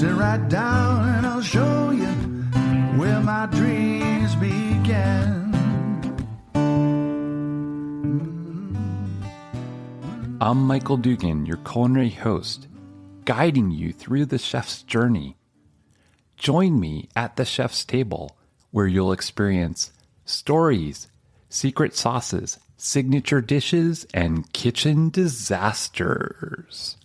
Sit right down and I'll show you where my dreams began. I'm Michael Dugan, your culinary host, guiding you through the chef's journey. Join me at the chef's table, where you'll experience stories, secret sauces, signature dishes, and kitchen disasters.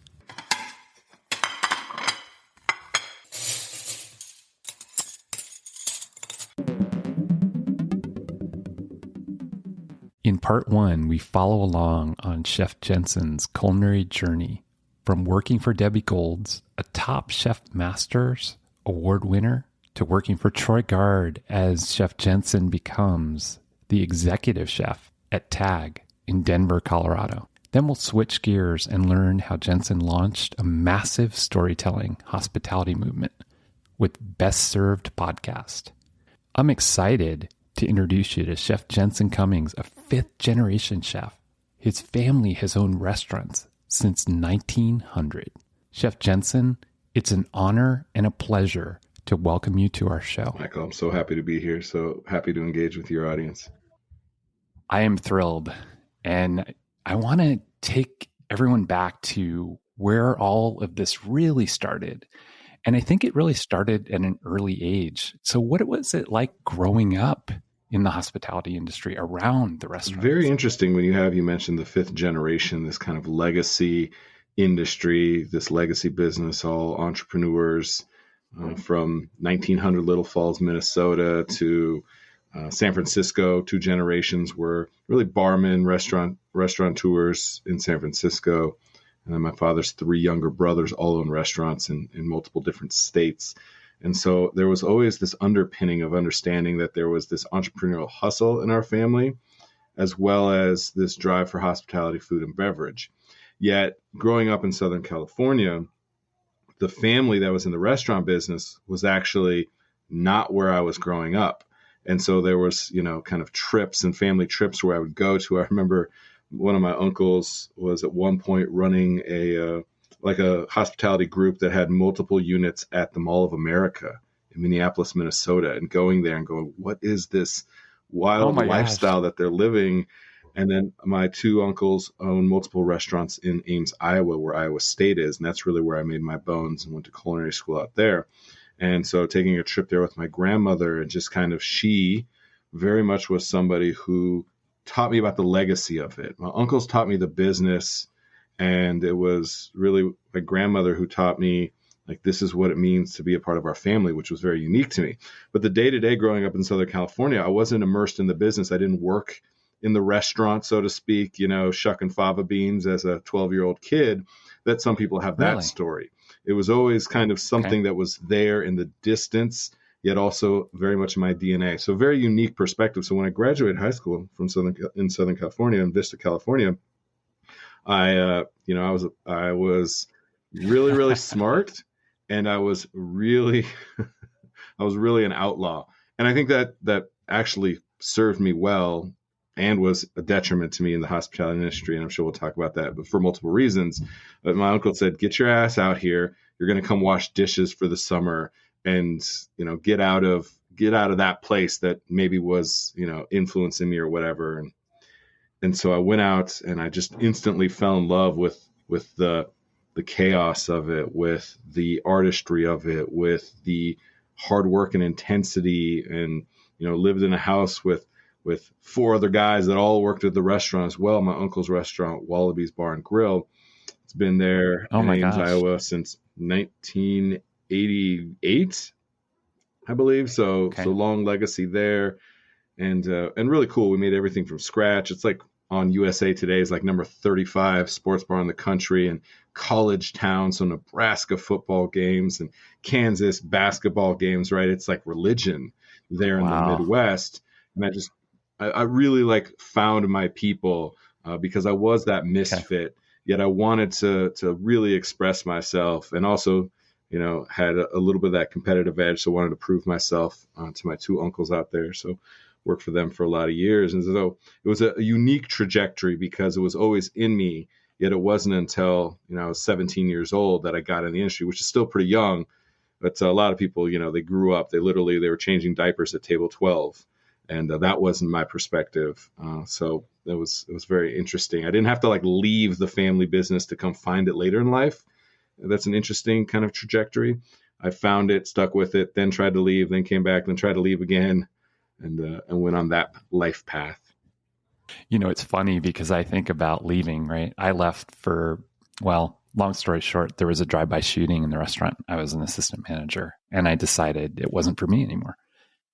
In part one, we follow along on Chef Jensen's culinary journey, from working for Debbie Gold's, a top Chef Masters award winner, to working for Troy Guard as Chef Jensen becomes the executive chef at TAG in Denver, Colorado. Then we'll switch gears and learn how Jensen launched a massive storytelling hospitality movement with Best Served Podcast. I'm excited to introduce you to Chef Jensen Cummings, a fifth-generation chef. His family has owned restaurants since 1900. Chef Jensen, it's an honor and a pleasure to welcome you to our show. Michael, I'm so happy to be here. So happy to engage with your audience. I am thrilled. And I want to take everyone back to where all of this really started. And I think it really started at an early age. So what was it like growing up in the hospitality industry around the restaurant? Very interesting when you mentioned the fifth generation, this kind of legacy industry, this legacy business, all entrepreneurs from 1900 Little Falls, Minnesota to San Francisco. Two generations were really barmen, restaurateurs in San Francisco. And then my father's three younger brothers all own restaurants in multiple different states. And so there was always this underpinning of understanding that there was this entrepreneurial hustle in our family, as well as this drive for hospitality, food, and beverage. Yet growing up in Southern California, the family that was in the restaurant business was actually not where I was growing up. And so there was, kind of trips and family trips where I would go to. I remember one of my uncles was at one point running a hospitality group that had multiple units at the Mall of America in Minneapolis, Minnesota, and going there and going, what is this wild lifestyle that they're living? And then my two uncles own multiple restaurants in Ames, Iowa, where Iowa State is. And that's really where I made my bones and went to culinary school out there. And so taking a trip there with my grandmother, and just kind of, she very much was somebody who taught me about the legacy of it. My uncles taught me the business, and it was really my grandmother who taught me, like, this is what it means to be a part of our family, which was very unique to me. But the day-to-day growing up in Southern California, I wasn't immersed in the business. I didn't work in the restaurant, so to speak, shucking fava beans as a 12-year-old kid, that some people have that story. It was always kind of something that was there in the distance, yet also very much in my DNA. So very unique perspective. So when I graduated high school from Southern California, in Vista, California, I was really, really smart, and I was really an outlaw. And I think that actually served me well and was a detriment to me in the hospitality industry. And I'm sure we'll talk about that, but for multiple reasons. But my uncle said, get your ass out here. You're going to come wash dishes for the summer, and, get out of that place that maybe was, influencing me or whatever. And so I went out, and I just instantly fell in love with the chaos of it, with the artistry of it, with the hard work and intensity, and, lived in a house with four other guys that all worked at the restaurant as well. My uncle's restaurant, Wallaby's Bar and Grill. It's been there in Ames, Iowa since 1988, I believe. So long legacy there, and really cool. We made everything from scratch. It's like on USA Today is like number 35 sports bar in the country, and college town. So Nebraska football games and Kansas basketball games, right? It's like religion there in the Midwest. And I really found my people because I was that misfit, yet I wanted to really express myself, and also, had a little bit of that competitive edge. So I wanted to prove myself to my two uncles out there. So worked for them for a lot of years. And so it was a unique trajectory because it was always in me, yet it wasn't until, I was 17 years old that I got in the industry, which is still pretty young. But a lot of people, they grew up, they were changing diapers at table 12. And that wasn't my perspective. So it was very interesting. I didn't have to leave the family business to come find it later in life. That's an interesting kind of trajectory. I found it, stuck with it, then tried to leave, then came back, then tried to leave again, and went on that life path. It's funny because I think about leaving, right? I left long story short, there was a drive-by shooting in the restaurant. I was an assistant manager, and I decided it wasn't for me anymore.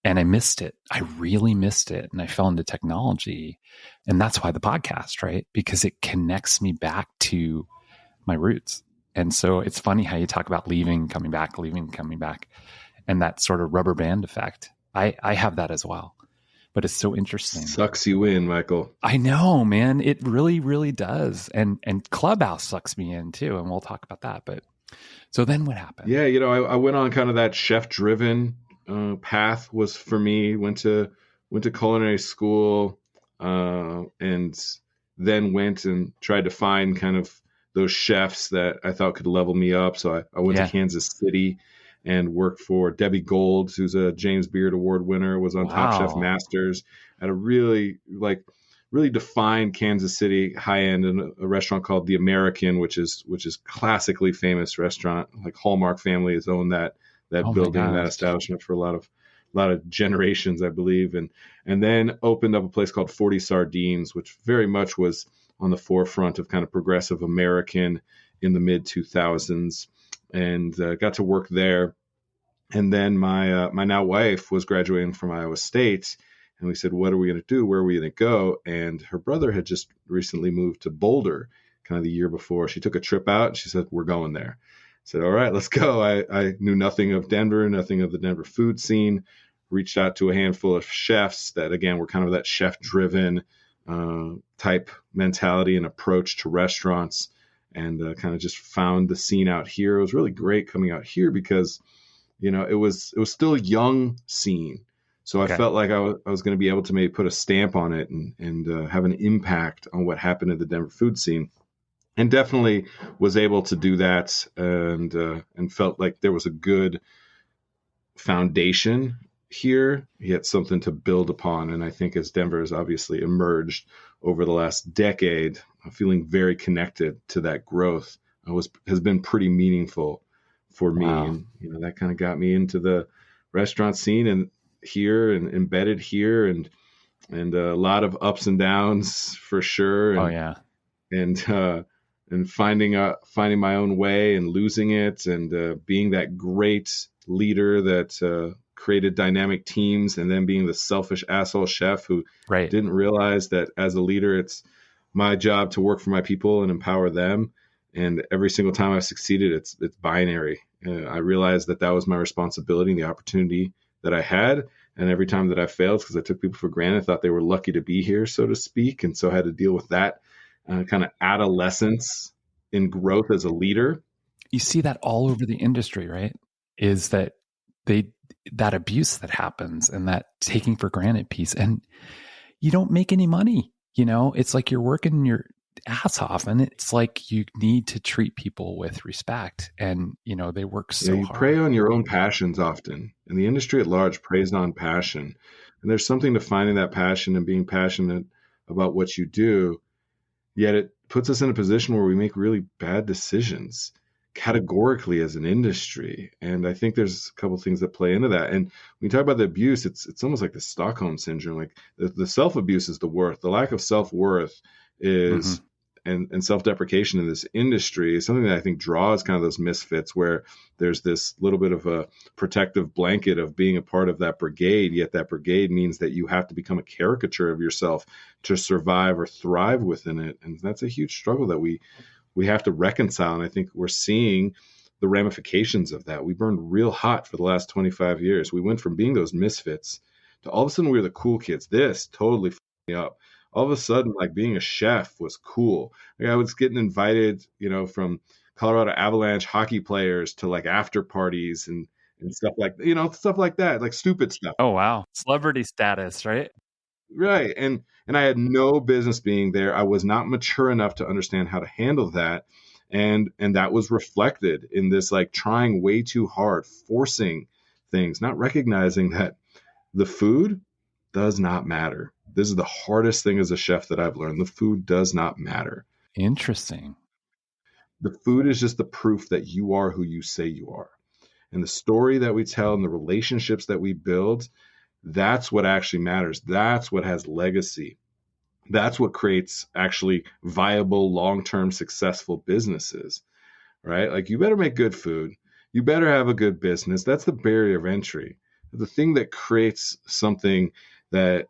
And I missed it. I really missed it. And I fell into technology. And that's why the podcast, right? Because it connects me back to my roots. And so it's funny how you talk about leaving, coming back, and that sort of rubber band effect. I have that as well. But it's so interesting. Sucks you in, Michael. I know, man. It really, really does. And Clubhouse sucks me in too. And we'll talk about that. But so then what happened? Yeah, I went on kind of that chef-driven path was for me. Went to culinary school, and then went and tried to find kind of those chefs that I thought could level me up. So I went to Kansas City and worked for Debbie Gold, who's a James Beard Award winner, was on Top Chef Masters at a really defined Kansas City high end, in a restaurant called The American, which is classically famous restaurant. Like Hallmark family has owned that building, that establishment for a lot of generations, I believe, and then opened up a place called 40 Sardines, which very much was on the forefront of kind of progressive American in the mid 2000s, and got to work there. And then my now wife was graduating from Iowa State, and we said, what are we going to do? Where are we going to go? And her brother had just recently moved to Boulder, kind of the year before. She took a trip out, and she said, we're going there. I said, all right, let's go. I knew nothing of Denver, nothing of the Denver food scene. Reached out to a handful of chefs that, again, were kind of that chef-driven type mentality and approach to restaurants, and kind of just found the scene out here. It was really great coming out here because, it was still a young scene. So I felt like I was going to be able to maybe put a stamp on it and have an impact on what happened in the Denver food scene. And definitely was able to do that, and felt like there was a good foundation here, yet something to build upon. And I think as Denver has obviously emerged over the last decade, feeling very connected to that growth has been pretty meaningful for me. Wow. And that kind of got me into the restaurant scene and embedded here, and a lot of ups and downs for sure. And finding my own way and losing it, and being that great leader that created dynamic teams, and then being the selfish asshole chef who didn't realize that as a leader, it's my job to work for my people and empower them. And every single time I've succeeded, it's binary. I realized that was my responsibility and the opportunity that I had. And every time that I failed, because I took people for granted, thought they were lucky to be here, so to speak. And so I had to deal with that kind of adolescence in growth as a leader. You see that all over the industry, right? Is that that abuse that happens, and that taking for granted piece, and you don't make any money. It's like you're working your ass off, and it's like you need to treat people with respect, and they work so you hard. prey on your own passions often, and the industry at large preys on passion. And there's something to finding that passion and being passionate about what you do, yet it puts us in a position where we make really bad decisions categorically as an industry. And I think there's a couple of things that play into that. And when you talk about the abuse, it's almost like the Stockholm syndrome. Like the self-abuse is the worth. The lack of self-worth is and self-deprecation in this industry is something that I think draws kind of those misfits, where there's this little bit of a protective blanket of being a part of that brigade, yet that brigade means that you have to become a caricature of yourself to survive or thrive within it. And that's a huge struggle that we have to reconcile. And I think we're seeing the ramifications of that. We burned real hot for the last 25 years. We went from being those misfits to all of a sudden we were the cool kids. This totally fucked me up. All of a sudden, like, being a chef was cool. Like, I was getting invited, from Colorado Avalanche hockey players to like after parties and stuff like, stuff like that, like stupid stuff. Oh, wow. Celebrity status, right? Right. And I had no business being there. I was not mature enough to understand how to handle that. And that was reflected in this like trying way too hard, forcing things, not recognizing that the food does not matter. This is the hardest thing as a chef that I've learned. The food does not matter. Interesting. The food is just the proof that you are who you say you are. And the story that we tell and the relationships that we build, that's what actually matters. That's what has legacy. That's what creates actually viable, long-term, successful businesses, right? Like you better make good food. You better have a good business. That's the barrier of entry. The thing that creates something that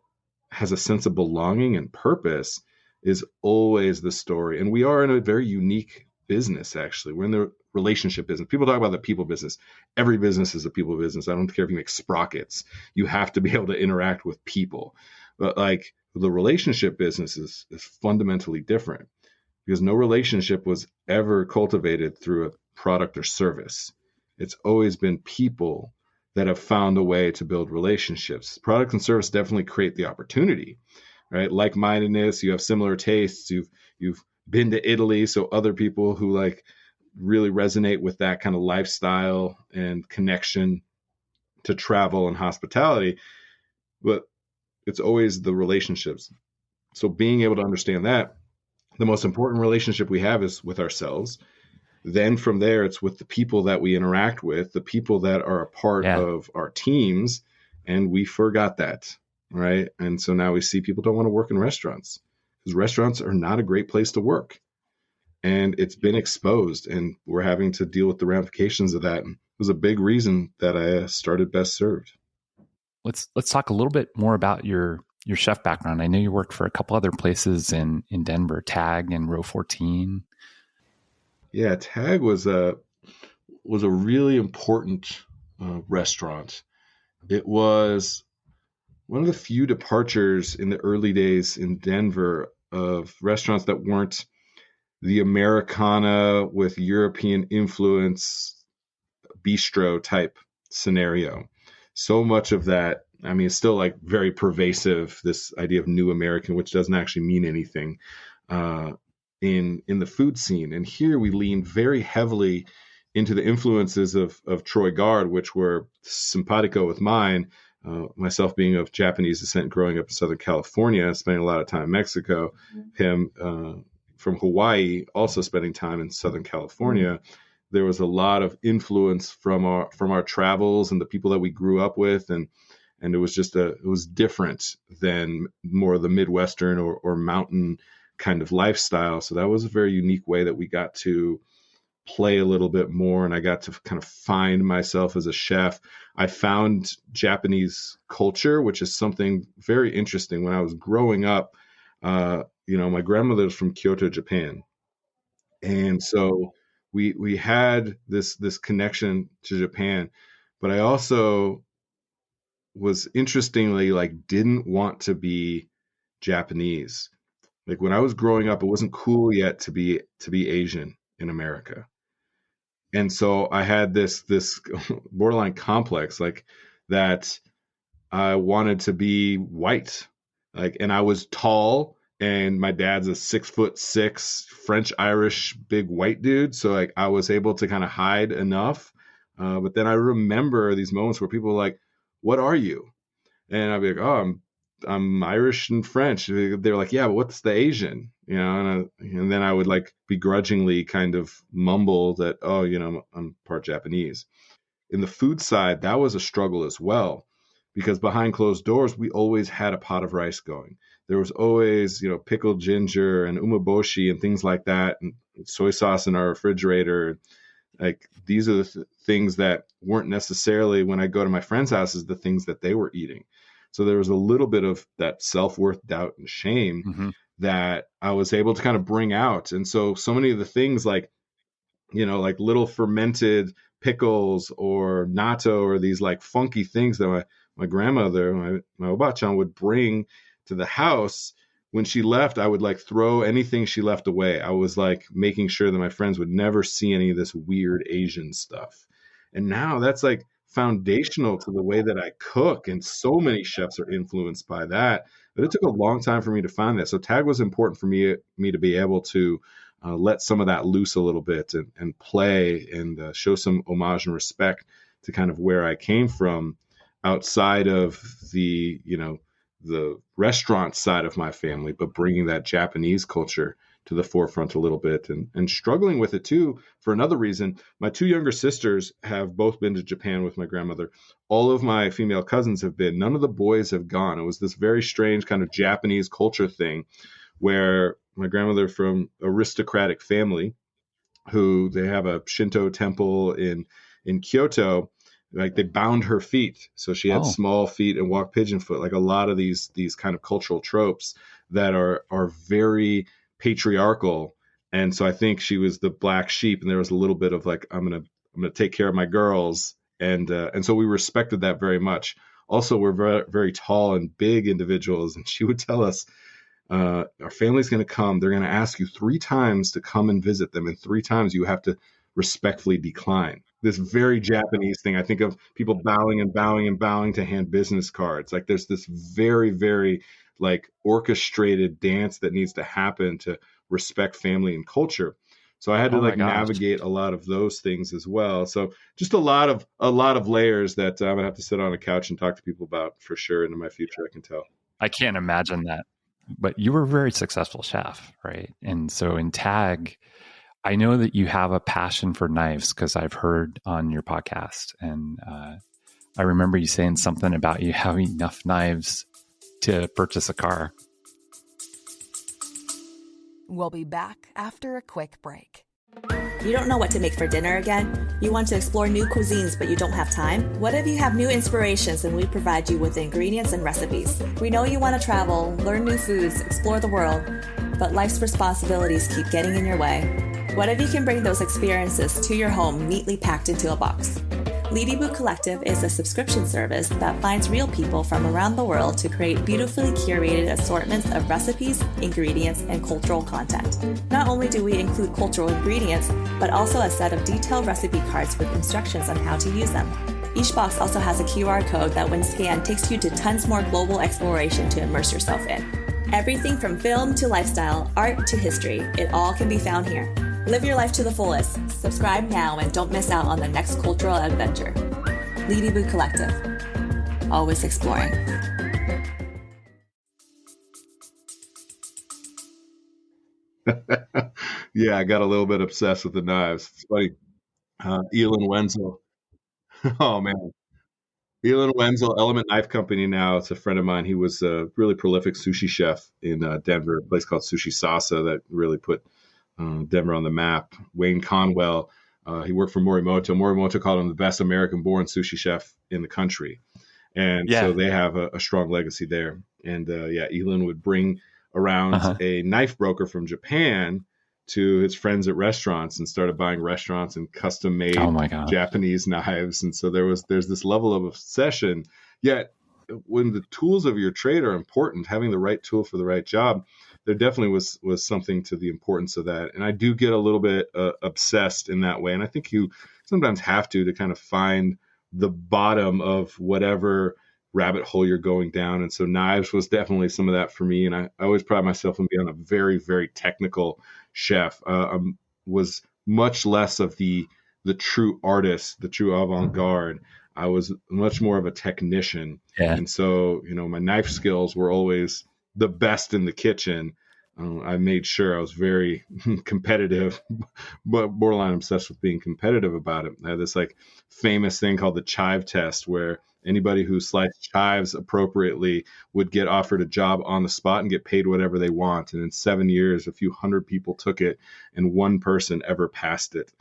has a sense of belonging and purpose is always the story. And we are in a very unique business, actually. We're in the relationship business. People talk about the people business. Every business is a people business. I don't care if you make sprockets. You have to be able to interact with people. But like the relationship business is fundamentally different because no relationship was ever cultivated through a product or service. It's always been people that have found a way to build relationships. Product and service definitely create the opportunity, right? Like-mindedness, you have similar tastes, you've been to Italy, so other people who like really resonate with that kind of lifestyle and connection to travel and hospitality, but it's always the relationships. So being able to understand that the most important relationship we have is with ourselves. Then from there, it's with the people that we interact with, the people that are a part of our teams. And we forgot that, right? And so now we see people don't want to work in restaurants because restaurants are not a great place to work. And it's been exposed and we're having to deal with the ramifications of that. And it was a big reason that I started Best Served. Let's talk a little bit more about your chef background. I know you worked for a couple other places in Denver, Tag and Row 14. Yeah, Tag was a really important restaurant. It was one of the few departures in the early days in Denver of restaurants that weren't the Americana with European influence bistro type scenario. So much of that, I mean, it's still like very pervasive, this idea of new American, which doesn't actually mean anything in the food scene. And here we lean very heavily into the influences of Troy Gard, which were simpatico with mine, myself being of Japanese descent, growing up in Southern California, spending a lot of time in Mexico, him from Hawaii, also spending time in Southern California. There was a lot of influence from our travels and the people that we grew up with, and it was just it was different than more of the Midwestern or mountain kind of lifestyle. So that was a very unique way that we got to play a little bit more, and I got to kind of find myself as a chef. I found Japanese culture, which is something very interesting. When I was growing up, my grandmother was from Kyoto, Japan, and so we had this connection to Japan, but I also was interestingly like didn't want to be Japanese. Like when I was growing up, it wasn't cool yet to be Asian in America. And so I had this borderline complex, like that I wanted to be white, like, and I was tall, and my dad's a 6'6" French Irish big white dude, so like I was able to kind of hide enough. But then I remember these moments where people were like, "What are you?" And I'd be like, "Oh, I'm Irish and French." They were like, "Yeah, but what's the Asian?" And then I would like begrudgingly kind of mumble that, "Oh, I'm part Japanese." In the food side, that was a struggle as well, because behind closed doors, we always had a pot of rice going. There was always, pickled ginger and umeboshi and things like that, and soy sauce in our refrigerator. Like these are the things that weren't necessarily, when I go to my friends' houses, the things that they were eating. So there was a little bit of that self-worth, doubt, and shame that I was able to kind of bring out. And so many of the things like little fermented pickles or natto or these like funky things that my grandmother, my obachan, would bring to the house. When she left, I would like throw anything she left away. I was like making sure that my friends would never see any of this weird Asian stuff. And now that's like foundational to the way that I cook. And so many chefs are influenced by that. But it took a long time for me to find that. So Tag was important for me to be able to let some of that loose a little bit and play and show some homage and respect to kind of where I came from outside of the, the restaurant side of my family, but bringing that Japanese culture to the forefront a little bit and struggling with it too. For another reason, my two younger sisters have both been to Japan with my grandmother. All of my female cousins have been. None of the boys have gone. It was this very strange kind of Japanese culture thing where my grandmother from aristocratic family, who they have a Shinto temple in Kyoto, like they bound her feet. So she had small feet and walked pigeon foot, like a lot of these kind of cultural tropes that are very patriarchal. And so I think she was the black sheep, and there was a little bit of like, I'm gonna take care of my girls. And so we respected that very much. Also, we're very, very tall and big individuals. And she would tell us, our family's going to come. They're going to ask you 3 times to come and visit them. And 3 times you have to respectfully decline. This very Japanese thing. I think of people bowing and bowing and bowing to hand business cards. Like there's this very, very like orchestrated dance that needs to happen to respect family and culture. So I had to navigate a lot of those things as well. So just a lot of layers that I'm gonna have to sit on a couch and talk to people about for sure into my future. I can tell. I can't imagine that. But you were a very successful chef, right? And so in TAG, I know that you have a passion for knives because I've heard on your podcast. And I remember you saying something about you having enough knives to purchase a car. We'll be back after a quick break. You don't know what to make for dinner again? You want to explore new cuisines, but you don't have time? What if you have new inspirations and we provide you with the ingredients and recipes? We know you want to travel, learn new foods, explore the world, but life's responsibilities keep getting in your way. What if you can bring those experiences to your home neatly packed into a box? Ladybug Collective is a subscription service that finds real people from around the world to create beautifully curated assortments of recipes, ingredients, and cultural content. Not only do we include cultural ingredients, but also a set of detailed recipe cards with instructions on how to use them. Each box also has a QR code that when scanned takes you to tons more global exploration to immerse yourself in. Everything from film to lifestyle, art to history, it all can be found here. Live your life to the fullest. Subscribe now and don't miss out on the next cultural adventure. Ladybug Collective. Always exploring. Yeah, I got a little bit obsessed with the knives. It's funny. Elin Wenzel. Oh, man. Elin Wenzel, Element Knife Company now. It's a friend of mine. He was a really prolific sushi chef in Denver, a place called Sushi Sasa that really put Denver on the map. Wayne Conwell, he worked for Morimoto. Morimoto called him the best American-born sushi chef in the country. And so they have a strong legacy there. And Elin would bring around a knife broker from Japan to his friends at restaurants and started buying restaurants and custom-made Japanese knives. And so there's this level of obsession. Yet when the tools of your trade are important, having the right tool for the right job, there definitely was something to the importance of that. And I do get a little bit obsessed in that way. And I think you sometimes have to kind of find the bottom of whatever rabbit hole you're going down. And so knives was definitely some of that for me. And I always pride myself on being a very, very technical chef. Was much less of the true artist, the true avant-garde. I was much more of a technician. Yeah. And so, my knife skills were always the best in the kitchen. I made sure I was very competitive, but borderline obsessed with being competitive about it. I had this famous thing called the chive test, where anybody who sliced chives appropriately would get offered a job on the spot and get paid whatever they want. And in 7 years, a few hundred people took it and one person ever passed it,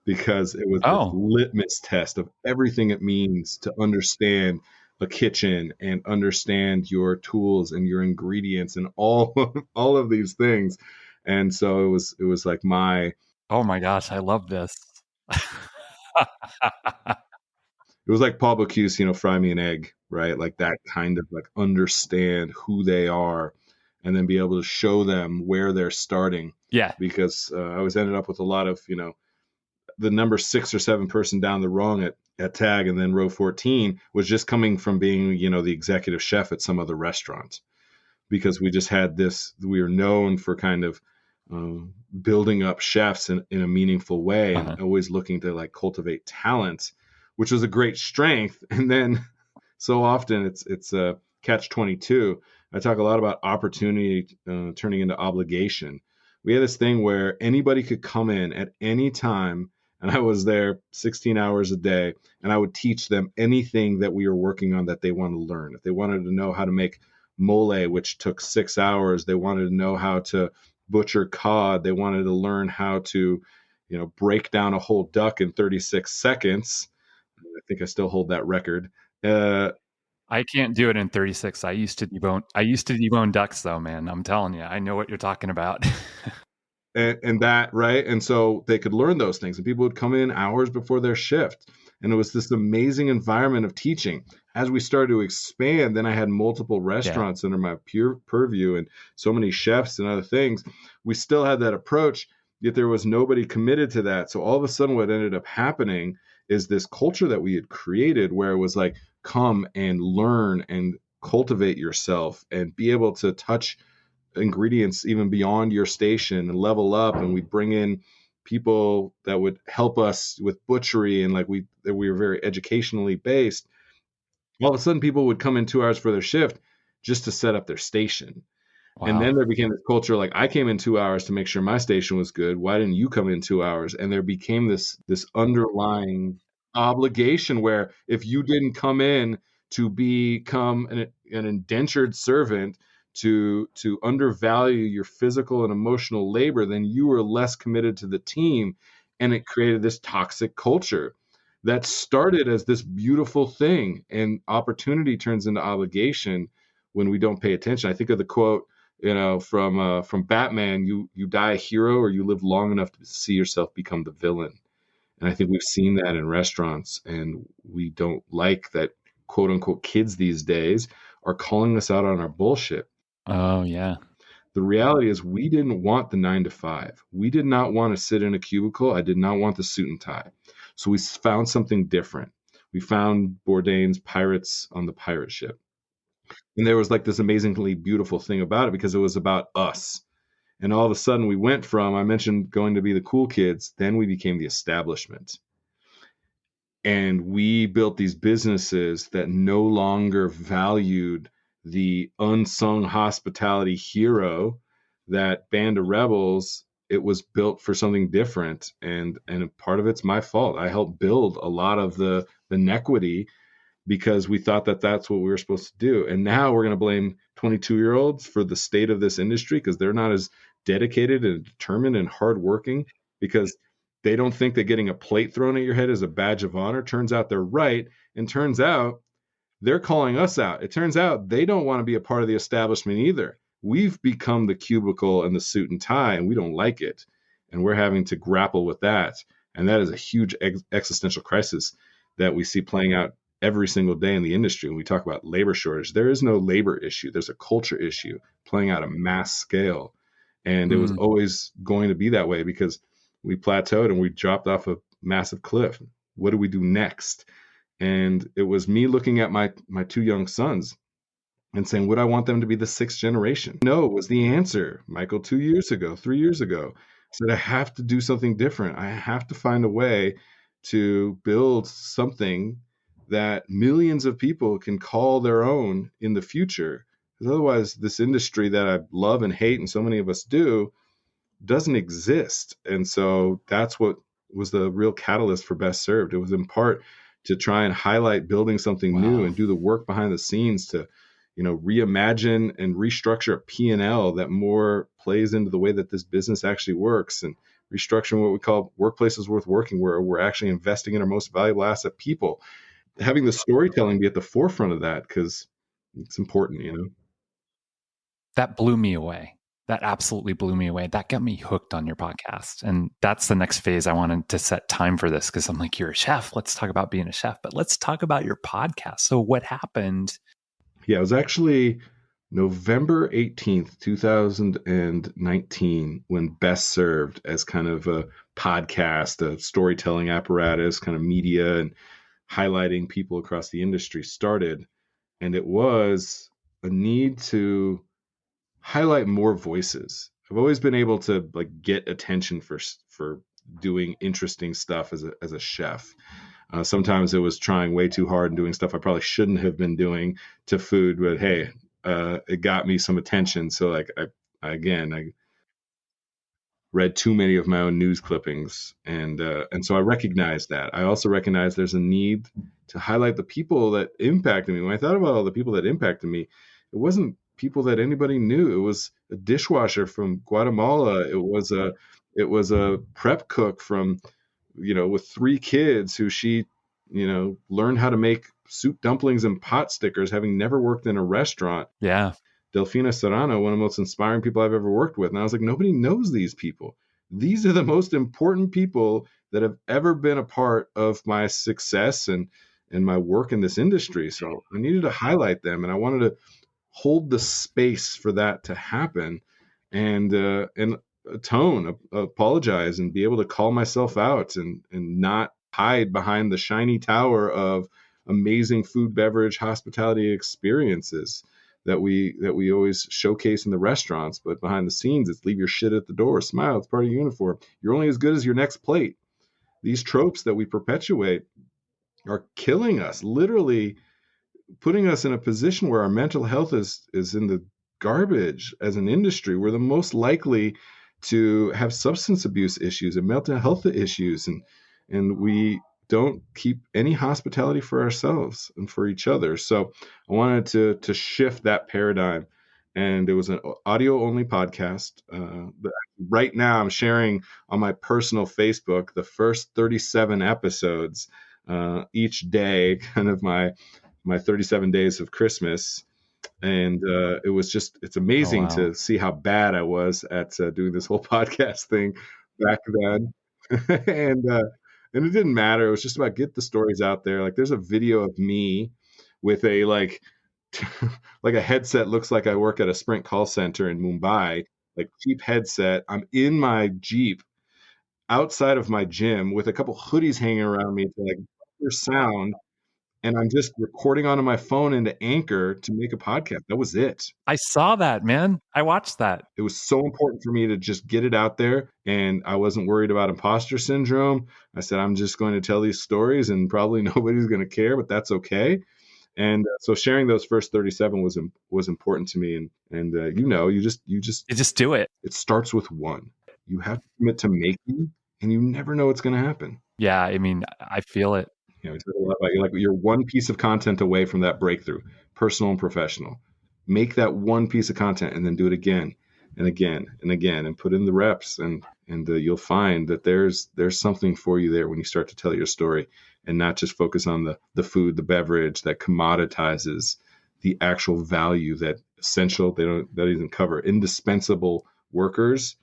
because it was a litmus test of everything it means to understand a kitchen and understand your tools and your ingredients and all of these things. And so it was like oh my gosh, I love this. It was like Paul Bocuse, fry me an egg, right? Like that kind of understand who they are and then be able to show them where they're starting. Yeah. Because I was ended up with a lot of, the number 6 or 7 person down the rung at TAG, and then row 14 was just coming from being, the executive chef at some other restaurant, because we just had we were known for kind of building up chefs in a meaningful way, and Uh-huh. always looking to like cultivate talent, which was a great strength. And then so often it's a catch-22. I talk a lot about opportunity turning into obligation. We had this thing where anybody could come in at any time, and I was there 16 hours a day, and I would teach them anything that we were working on that they want to learn. If they wanted to know how to make mole, which took 6 hours, they wanted to know how to butcher cod, they wanted to learn how to, break down a whole duck in 36 seconds. I think I still hold that record. I can't do it in 36. I used to debone ducks though, man. I'm telling you, I know what you're talking about. and that, right? And so they could learn those things, and people would come in hours before their shift. And it was this amazing environment of teaching. As we started to expand, then I had multiple restaurants under my purview and so many chefs and other things. We still had that approach, yet there was nobody committed to that. So all of a sudden what ended up happening is this culture that we had created where it was like, come and learn and cultivate yourself and be able to touch ingredients even beyond your station and level up. And we bring in people that would help us with butchery, and like we were very educationally based. All of a sudden people would come in 2 hours for their shift just to set up their station. Wow. And then there became this culture like, I came in 2 hours to make sure my station was good. Why didn't you come in 2 hours? And there became this underlying obligation where if you didn't come in to become an indentured servant, to undervalue your physical and emotional labor, then you were less committed to the team. And it created this toxic culture that started as this beautiful thing, and opportunity turns into obligation when we don't pay attention. I think of the quote, from Batman, you die a hero or you live long enough to see yourself become the villain. And I think we've seen that in restaurants, and we don't like that quote unquote kids these days are calling us out on our bullshit. Oh, yeah. The reality is we didn't want the 9 to 5. We did not want to sit in a cubicle. I did not want the suit and tie. So we found something different. We found Bourdain's Pirates on the Pirate Ship. And there was like this amazingly beautiful thing about it because it was about us. And all of a sudden we went from, I mentioned going to be the cool kids, then we became the establishment. And we built these businesses that no longer valued the unsung hospitality hero. That Band of Rebels, it was built for something different. And part of it's my fault. I helped build a lot of the inequity because we thought that that's what we were supposed to do. And now we're going to blame 22-year-olds for the state of this industry because they're not as dedicated and determined and hardworking, because they don't think that getting a plate thrown at your head is a badge of honor. Turns out they're right. And turns out they're calling us out. It turns out they don't want to be a part of the establishment either. We've become the cubicle and the suit and tie, and we don't like it. And we're having to grapple with that. And that is a huge existential crisis that we see playing out every single day in the industry. When we talk about labor shortage, there is no labor issue. There's a culture issue playing out a mass scale. And it was always going to be that way because we plateaued and we dropped off a massive cliff. What do we do next? And it was me looking at my 2 young sons and saying, would I want them to be the 6th generation? No was the answer. Michael, 2 years ago, 3 years ago, said, I have to do something different. I have to find a way to build something that millions of people can call their own in the future. Because otherwise, this industry that I love and hate, and so many of us do, doesn't exist. And so that's what was the real catalyst for Best Served. It was in part to try and highlight building something new and do the work behind the scenes to, reimagine and restructure a P&L that more plays into the way that this business actually works, and restructuring what we call workplaces worth working, where we're actually investing in our most valuable asset, people. Having the storytelling be at the forefront of that, because it's important, That blew me away. That absolutely blew me away. That got me hooked on your podcast. And that's the next phase. I wanted to set time for this because I'm like, you're a chef. Let's talk about being a chef, but let's talk about your podcast. So what happened? Yeah, it was actually November 18th, 2019, when Best Served, as kind of a podcast, a storytelling apparatus, kind of media and highlighting people across the industry, started. And it was a need to highlight more voices. I've always been able to like get attention for doing interesting stuff as a chef. Sometimes it was trying way too hard and doing stuff I probably shouldn't have been doing to food, but hey, it got me some attention. So like I read too many of my own news clippings, and so I recognize that. I also recognize there's a need to highlight the people that impacted me. When I thought about all the people that impacted me, it wasn't people that anybody knew. It was a dishwasher from Guatemala. It was a prep cook from, with 3 kids who she, learned how to make soup dumplings and pot stickers, having never worked in a restaurant. Yeah. Delfina Serrano, one of the most inspiring people I've ever worked with. And I was like, nobody knows these people. These are the most important people that have ever been a part of my success and my work in this industry. So I needed to highlight them, and I wanted to hold the space for that to happen, and atone, apologize, and be able to call myself out and not hide behind the shiny tower of amazing food, beverage, hospitality experiences that we always showcase in the restaurants, but behind the scenes, it's leave your shit at the door, smile, it's part of your uniform. You're only as good as your next plate. These tropes that we perpetuate are killing us, literally putting us in a position where our mental health is in the garbage as an industry. We're the most likely to have substance abuse issues and mental health issues, and we don't keep any hospitality for ourselves and for each other. So I wanted to shift that paradigm. And it was an audio only podcast. Right now I'm sharing on my personal Facebook the first 37 episodes each day, kind of my 37 days of Christmas. And it's amazing to see how bad I was at doing this whole podcast thing back then. And it didn't matter. It was just about get the stories out there. Like there's a video of me with a like a headset, looks like I work at a Sprint call center in Mumbai, like cheap headset. I'm in my Jeep outside of my gym with a couple hoodies hanging around me to like buffer sound. And I'm just recording onto my phone into Anchor to make a podcast. That was it. I saw that, man. I watched that. It was so important for me to just get it out there. And I wasn't worried about imposter syndrome. I said, I'm just going to tell these stories and probably nobody's going to care, but that's okay. And so sharing those first 37 was important to me. And you just do it. It starts with one. You have to commit to making, and you never know what's going to happen. Yeah. I mean, I feel it. We talk a lot about you're one piece of content away from that breakthrough, personal and professional. Make that one piece of content and then do it again and again and again and put in the reps, and you'll find that there's something for you there when you start to tell your story and not just focus on the food, the beverage that commoditizes the actual value that essential, that doesn't cover. Indispensable workers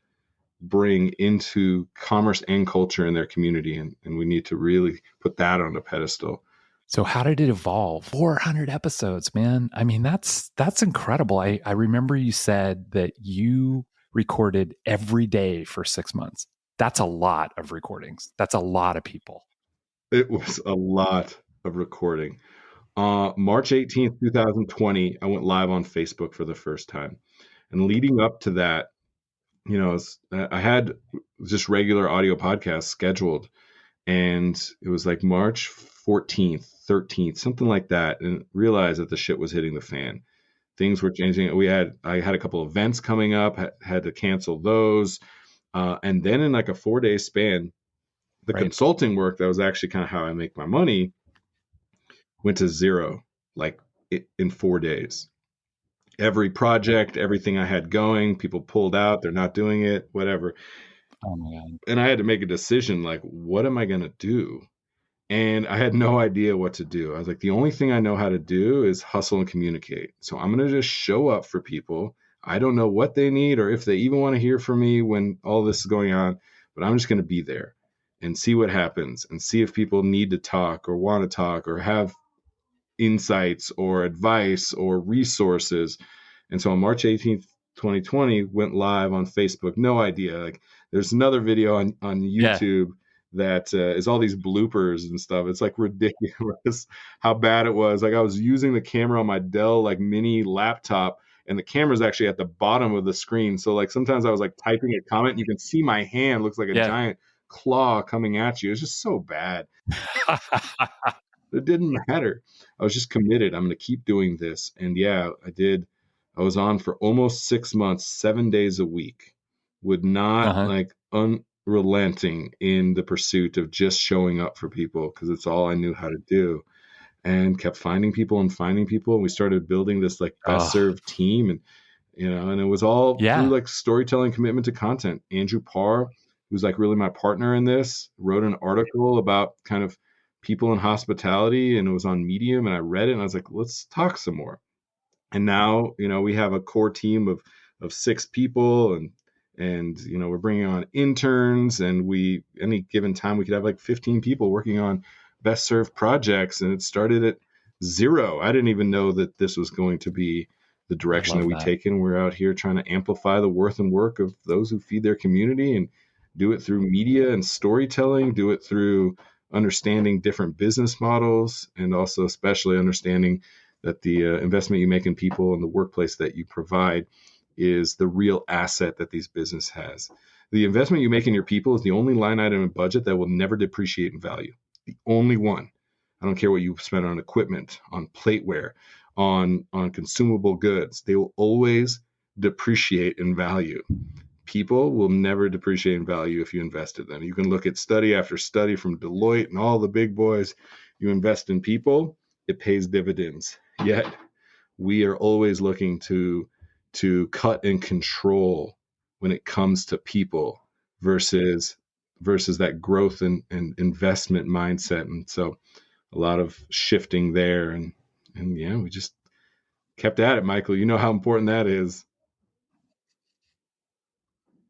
bring into commerce and culture in their community. And we need to really put that on a pedestal. So how did it evolve? 400 episodes, man. I mean, that's incredible. I remember you said that you recorded every day for 6 months. That's a lot of recordings. That's a lot of people. It was a lot of recording. March 18th, 2020, I went live on Facebook for the first time. And leading up to that, I had just regular audio podcasts scheduled, and it was like March 14th, 13th, something like that, and realized that the shit was hitting the fan. Things were changing. I had a couple of events coming up, had to cancel those. And then in like a 4-day span, the consulting work that was actually kind of how I make my money went to zero, like in 4 days. Every project, everything I had going, people pulled out, they're not doing it, whatever. Oh my God. And I had to make a decision, like, what am I going to do? And I had no idea what to do. I was like, the only thing I know how to do is hustle and communicate. So I'm going to just show up for people. I don't know what they need or if they even want to hear from me when all this is going on, but I'm just going to be there and see what happens and see if people need to talk or want to talk or have insights or advice or resources. And so on March 18th, 2020, went live on Facebook. No idea. Like there's another video on YouTube that is all these bloopers and stuff. It's like ridiculous how bad it was. Like I was using the camera on my Dell like mini laptop and the camera's actually at the bottom of the screen. So like sometimes I was like typing a comment and you can see my hand looks like a giant claw coming at you. It's just so bad. It didn't matter. I was just committed. I'm going to keep doing this. And yeah, I did. I was on for almost 6 months, 7 days a week, would not like unrelenting in the pursuit of just showing up for people because it's all I knew how to do, and kept finding people. And we started building this like best served team. And, and it was all through like storytelling, commitment to content. Andrew Parr, who's like really my partner in this, wrote an article about kind of people in hospitality, and it was on Medium, and I read it and I was like, let's talk some more. And now, we have a core team of 6 people, and we're bringing on interns, and any given time we could have like 15 people working on best served projects. And it started at 0. I didn't even know that this was going to be the direction that we take in. We're out here trying to amplify the worth and work of those who feed their community, and do it through media and storytelling, do it through understanding different business models, and also especially understanding that the investment you make in people and the workplace that you provide is the real asset that these business has. The investment you make in your people is the only line item in budget that will never depreciate in value. The only one. I don't care what you spend on equipment, on plateware, on consumable goods. They will always depreciate in value. People will never depreciate in value if you invest in them. You can look at study after study from Deloitte and all the big boys. You invest in people, it pays dividends. Yet we are always looking to cut and control when it comes to people versus that growth and investment mindset. And so a lot of shifting there, and yeah, we just kept at it. Michael, you know how important that is.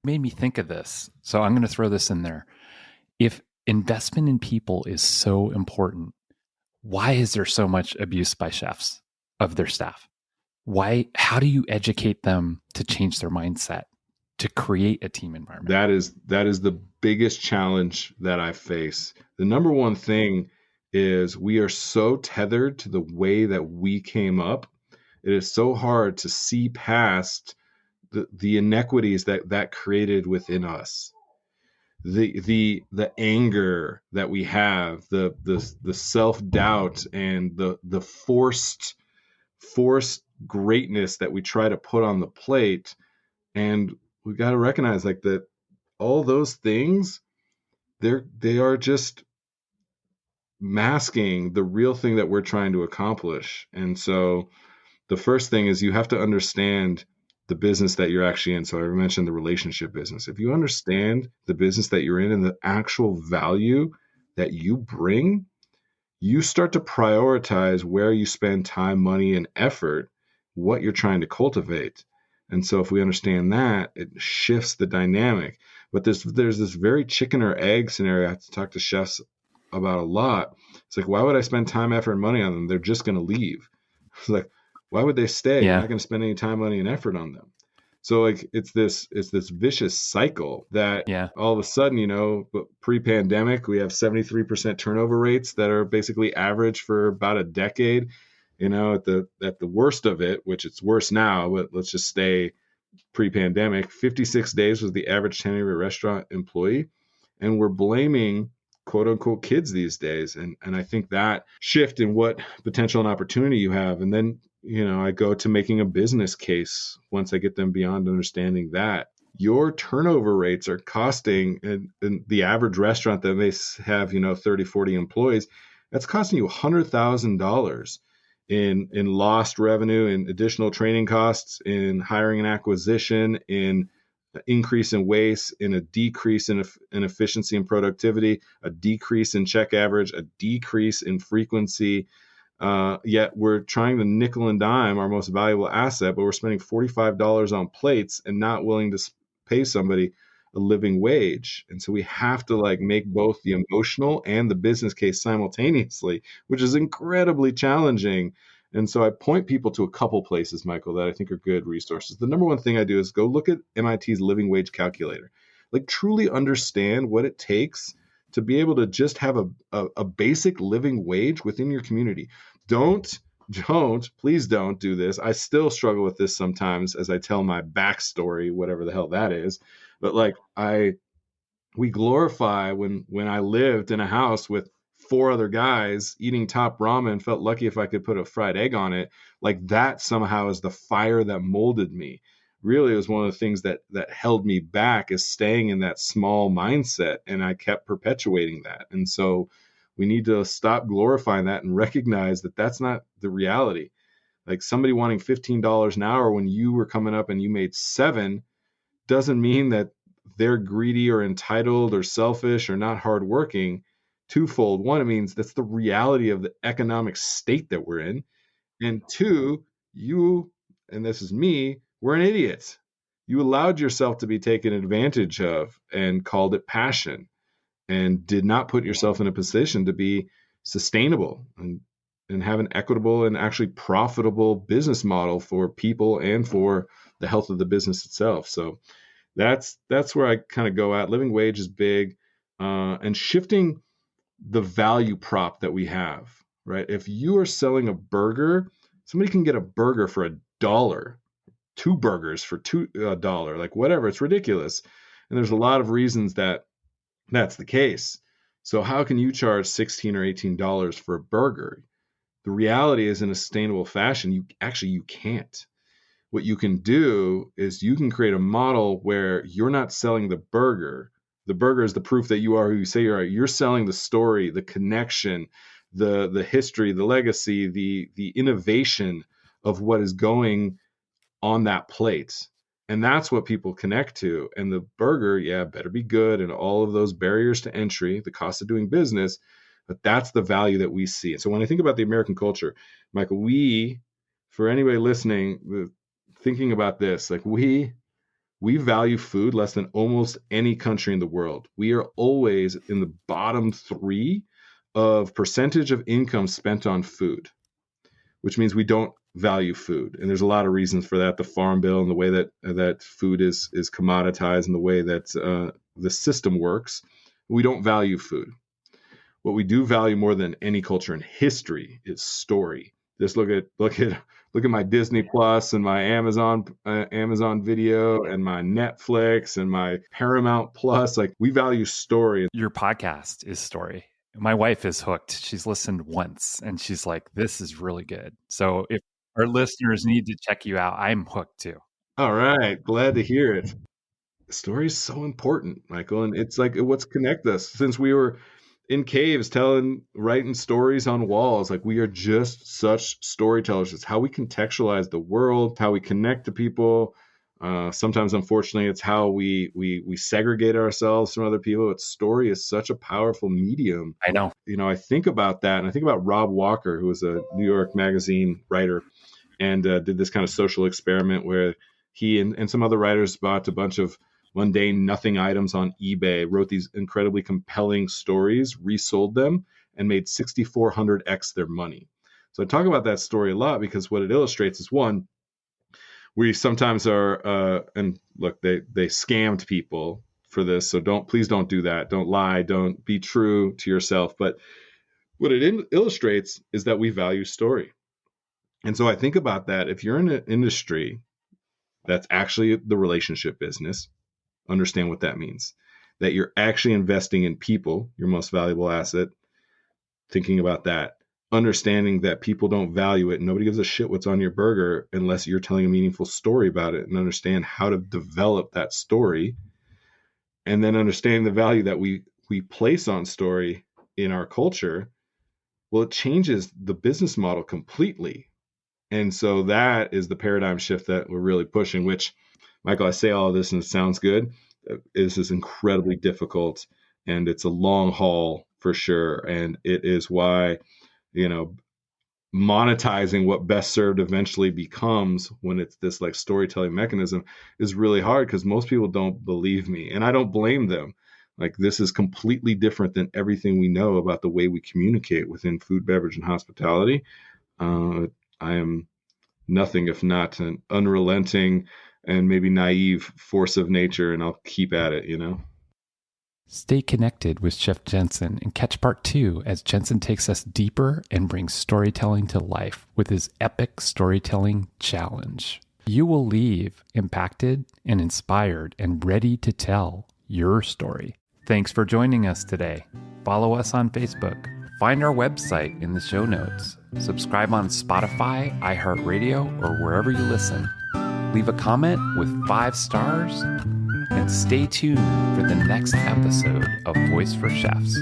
Made me think of this. So I'm going to throw this in there. If investment in people is so important, why is there so much abuse by chefs of their staff? How do you educate them to change their mindset, to create a team environment? That is the biggest challenge that I face. The number one thing is we are so tethered to the way that we came up. It is so hard to see past the inequities that created within us, the anger that we have, the self-doubt, and the forced greatness that we try to put on the plate. And we got to recognize like that all those things, they are just masking the real thing that we're trying to accomplish. And so the first thing is you have to understand the business that you're actually in. So I mentioned the relationship business. If you understand the business that you're in and the actual value that you bring, you start to prioritize where you spend time, money, and effort, what you're trying to cultivate. And so if we understand that, it shifts the dynamic. But there's this very chicken or egg scenario I have to talk to chefs about a lot. It's like, why would I spend time, effort, and money on them? They're just going to leave. It's like, why would they stay? You're not going to spend any time, money, and effort on them. So like it's this vicious cycle that all of a sudden, pre-pandemic, we have 73% turnover rates that are basically average for about a decade. At the worst of it, which it's worse now, but let's just stay pre-pandemic, 56 days was the average tenure of a restaurant employee. And we're blaming quote unquote kids these days. And I think that shift in what potential and opportunity you have. And then, I go to making a business case once I get them beyond understanding that your turnover rates are costing, and the average restaurant that may have, 30, 40 employees, that's costing you $100,000 in lost revenue, in additional training costs, in hiring and acquisition, in increase in waste, in a decrease in efficiency and productivity, a decrease in check average, a decrease in frequency. Yet we're trying to nickel and dime our most valuable asset, but we're spending $45 on plates and not willing to pay somebody a living wage. And so we have to make both the emotional and the business case simultaneously, which is incredibly challenging. And so I point people to a couple places, Michael, that I think are good resources. The number one thing I do is go look at MIT's living wage calculator. Truly understand what it takes to be able to just have a basic living wage within your community. Don't please don't do this. I still struggle with this sometimes as I tell my backstory, whatever the hell that is. But like we glorify when I lived in a house with 4 other guys eating top ramen, felt lucky if I could put a fried egg on it. Like that somehow is the fire that molded me. Really, it was one of the things that held me back, is staying in that small mindset. And I kept perpetuating that. And so we need to stop glorifying that and recognize that that's not the reality. Like somebody wanting $15 an hour when you were coming up and you made 7 doesn't mean that they're greedy or entitled or selfish or not hardworking. Twofold. One, it means that's the reality of the economic state that we're in. And 2, you, and this is me, we're an idiot. You allowed yourself to be taken advantage of and called it passion, and did not put yourself in a position to be sustainable and have an equitable and actually profitable business model for people and for the health of the business itself. So that's where I kind of go at. Living wage is big, and shifting the value prop that we have, right? If you are selling a burger, somebody can get a burger for $1, 2 burgers for $2, like whatever. It's ridiculous. And there's a lot of reasons that that's the case. So how can you charge $16 or $18 for a burger? The reality is, in a sustainable fashion, you can't. What you can do is you can create a model where you're not selling the burger. The burger is the proof that you are who you say you are. You're selling the story, the connection, the history, the legacy, the innovation of what is going on that plate. And that's what people connect to. And the burger, better be good, and all of those barriers to entry, the cost of doing business, but that's the value that we see. And so when I think about the American culture, Michael, for anybody listening, thinking about this, like we value food less than almost any country in the world. We are always in the bottom 3 of percentage of income spent on food, which means we don't value food. And there's a lot of reasons for that. The Farm Bill and the way that food is commoditized and the way that the system works. We don't value food. What we do value more than any culture in history is story. Just look at my Disney Plus and my Amazon Video and my Netflix and my Paramount Plus. Like, we value story. Your podcast is story. My wife is hooked. She's listened once and she's like, this is really good. So if our listeners need to check you out, I'm hooked too. All right. Glad to hear it. Story is so important, Michael. And it's like what's connect us since we were in caves writing stories on walls. Like, we are just such storytellers. It's how we contextualize the world, how we connect to people. Sometimes, unfortunately, it's how we segregate ourselves from other people. But story is such a powerful medium. I know. I think about that, and I think about Rob Walker, who was a New York Magazine writer, and did this kind of social experiment where he and some other writers bought a bunch of mundane nothing items on eBay, wrote these incredibly compelling stories, resold them, and made 6,400x their money. So I talk about that story a lot because what it illustrates is, one, we sometimes are, and look, they scammed people for this. So please don't do that. Don't lie. Don't be true to yourself. But what it illustrates is that we value story. And so I think about that. If you're in an industry that's actually the relationship business, understand what that means. That you're actually investing in people, your most valuable asset. Thinking about that. Understanding that people don't value it. Nobody gives a shit what's on your burger unless you're telling a meaningful story about it, and understand how to develop that story. And then understanding the value that we place on story in our culture. Well, it changes the business model completely. And so that is the paradigm shift that we're really pushing, which, Michael, I say all of this and it sounds good. This is incredibly difficult, and it's a long haul for sure. And it is why, monetizing what best served eventually becomes, when it's this like storytelling mechanism, is really hard because most people don't believe me, and I don't blame them. Like, this is completely different than everything we know about the way we communicate within food, beverage, and hospitality. I am nothing if not an unrelenting and maybe naive force of nature, and I'll keep at it, Stay connected with Chef Jensen and catch part 2 as Jensen takes us deeper and brings storytelling to life with his epic storytelling challenge. You will leave impacted and inspired and ready to tell your story. Thanks for joining us today. Follow us on Facebook. Find our website in the show notes. Subscribe on Spotify, iHeartRadio, or wherever you listen. Leave a comment with 5 stars and stay tuned for the next episode of Voice for Chefs.